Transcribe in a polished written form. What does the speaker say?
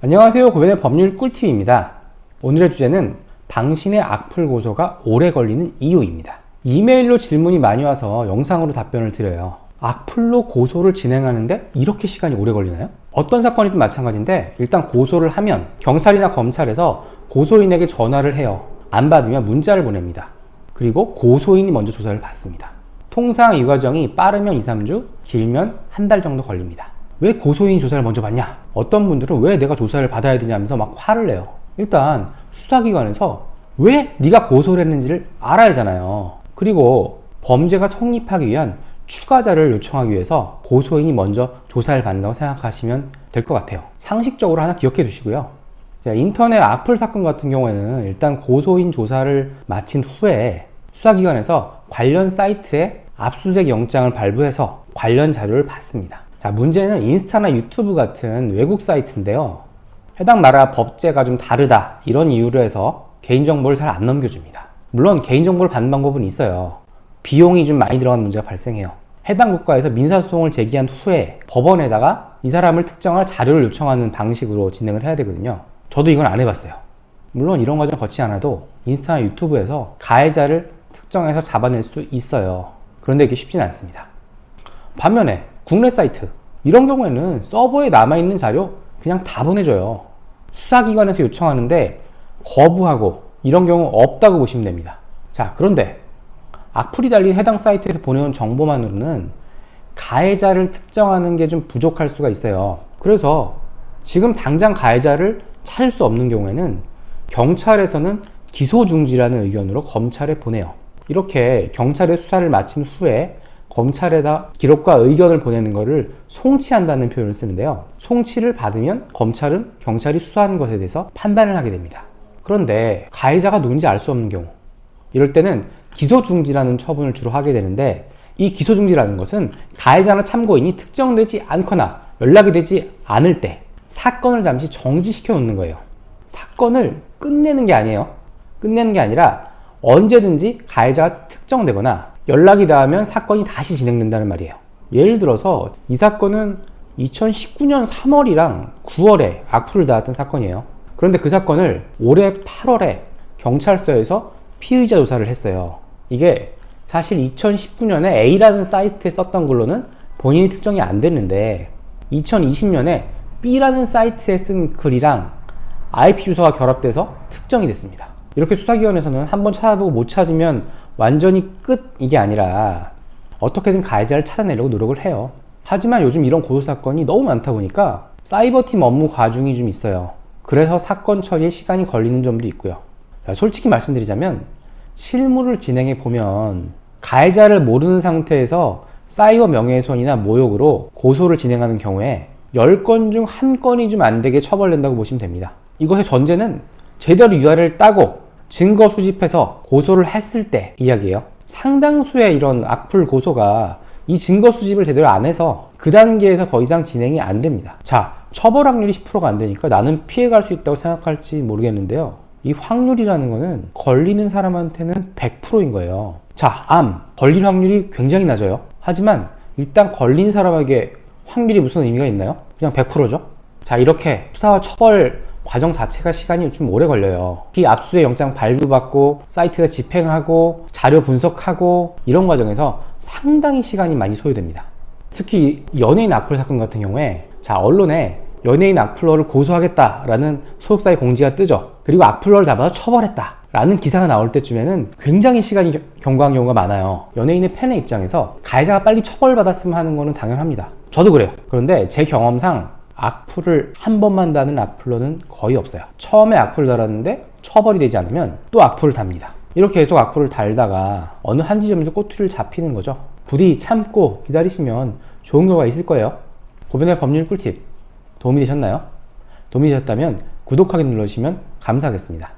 안녕하세요. 고변의 법률 꿀팁입니다. 오늘의 주제는 당신의 악플 고소가 오래 걸리는 이유입니다. 이메일로 질문이 많이 와서 영상으로 답변을 드려요. 악플로 고소를 진행하는데 이렇게 시간이 오래 걸리나요? 어떤 사건이든 마찬가지인데 일단 고소를 하면 경찰이나 검찰에서 고소인에게 전화를 해요. 안 받으면 문자를 보냅니다. 그리고 고소인이 먼저 조사를 받습니다. 통상 이 과정이 빠르면 2, 3주, 길면 한 달 정도 걸립니다. 왜 고소인이 조사를 먼저 받냐? 어떤 분들은 왜 내가 조사를 받아야 되냐면서 막 화를 내요. 일단 수사기관에서 왜 네가 고소를 했는지를 알아야 하잖아요. 그리고 범죄가 성립하기 위한 추가자를 요청하기 위해서 고소인이 먼저 조사를 받는다고 생각하시면 될 것 같아요. 상식적으로 하나 기억해 두시고요. 인터넷 악플 사건 같은 경우에는 일단 고소인 조사를 마친 후에 수사기관에서 관련 사이트에 압수수색 영장을 발부해서 관련 자료를 받습니다. 자, 문제는 인스타나 유튜브 같은 외국 사이트인데요. 해당 나라 법제가 좀 다르다 이런 이유로 해서 개인정보를 잘 안 넘겨줍니다. 물론 개인정보를 받는 방법은 있어요. 비용이 좀 많이 들어가는 문제가 발생해요. 해당 국가에서 민사소송을 제기한 후에 법원에다가 이 사람을 특정할 자료를 요청하는 방식으로 진행을 해야 되거든요. 저도 이건 안 해봤어요. 물론 이런 과정 거치지 않아도 인스타나 유튜브에서 가해자를 특정해서 잡아낼 수 있어요. 그런데 이게 쉽지는 않습니다. 반면에 국내 사이트 이런 경우에는 서버에 남아있는 자료 그냥 다 보내줘요. 수사기관에서 요청하는데 거부하고 이런 경우 없다고 보시면 됩니다. 자, 그런데 악플이 달린 해당 사이트에서 보내온 정보만으로는 가해자를 특정하는 게 좀 부족할 수가 있어요. 그래서 지금 당장 가해자를 찾을 수 없는 경우에는 경찰에서는 기소중지라는 의견으로 검찰에 보내요. 이렇게 경찰의 수사를 마친 후에 검찰에다 기록과 의견을 보내는 것을 송치한다는 표현을 쓰는데요. 송치를 받으면 검찰은 경찰이 수사한 것에 대해서 판단을 하게 됩니다. 그런데 가해자가 누군지 알 수 없는 경우, 이럴 때는 기소중지라는 처분을 주로 하게 되는데, 이 기소중지라는 것은 가해자나 참고인이 특정되지 않거나 연락이 되지 않을 때 사건을 잠시 정지시켜 놓는 거예요. 사건을 끝내는 게 아니에요. 끝내는 게 아니라 언제든지 가해자가 특정되거나 연락이 닿으면 사건이 다시 진행된다는 말이에요. 예를 들어서 이 사건은 2019년 3월이랑 9월에 악플을 달았던 사건이에요. 그런데 그 사건을 올해 8월에 경찰서에서 피의자 조사를 했어요. 이게 사실 2019년에 A라는 사이트에 썼던 걸로는 본인이 특정이 안 됐는데 2020년에 B라는 사이트에 쓴 글이랑 IP 주소가 결합돼서 특정이 됐습니다. 이렇게 수사기관에서는 한번 찾아보고 못 찾으면 완전히 끝 이게 아니라 어떻게든 가해자를 찾아내려고 노력을 해요. 하지만 요즘 이런 고소사건이 너무 많다 보니까 사이버팀 업무 과중이 좀 있어요. 그래서 사건 처리에 시간이 걸리는 점도 있고요. 솔직히 말씀드리자면 실무를 진행해 보면 가해자를 모르는 상태에서 사이버 명예훼손이나 모욕으로 고소를 진행하는 경우에 10건 중 1건이 좀 안 되게 처벌된다고 보시면 됩니다. 이것의 전제는 제대로 유죄를 따고 증거 수집해서 고소를 했을 때 이야기예요. 상당수의 이런 악플 고소가 이 증거 수집을 제대로 안 해서 그 단계에서 더 이상 진행이 안 됩니다. 자, 처벌 확률이 10%가 안 되니까 나는 피해갈 수 있다고 생각할지 모르겠는데요. 이 확률이라는 거는 걸리는 사람한테는 100%인 거예요. 자, 암, 걸릴 확률이 굉장히 낮아요. 하지만 일단 걸린 사람에게 확률이 무슨 의미가 있나요? 그냥 100%죠. 자, 이렇게 수사와 처벌 과정 자체가 시간이 좀 오래 걸려요. 특히 압수수색 영장 발부받고 사이트에 집행하고 자료 분석하고 이런 과정에서 상당히 시간이 많이 소요됩니다. 특히 연예인 악플 사건 같은 경우에 자, 언론에 연예인 악플러를 고소하겠다라는 소속사의 공지가 뜨죠. 그리고 악플러를 잡아서 처벌했다 라는 기사가 나올 때쯤에는 굉장히 시간이 경과한 경우가 많아요. 연예인의 팬의 입장에서 가해자가 빨리 처벌받았으면 하는 거는 당연합니다. 저도 그래요. 그런데 제 경험상 악플을 한 번만 다는 악플러는 거의 없어요. 처음에 악플을 달았는데 처벌이 되지 않으면 또 악플을 답니다. 이렇게 계속 악플을 달다가 어느 한 지점에서 꼬투리를 잡히는 거죠. 부디 참고 기다리시면 좋은 결과가 있을 거예요. 고변의 법률 꿀팁 도움이 되셨나요? 도움이 되셨다면 구독하기 눌러주시면 감사하겠습니다.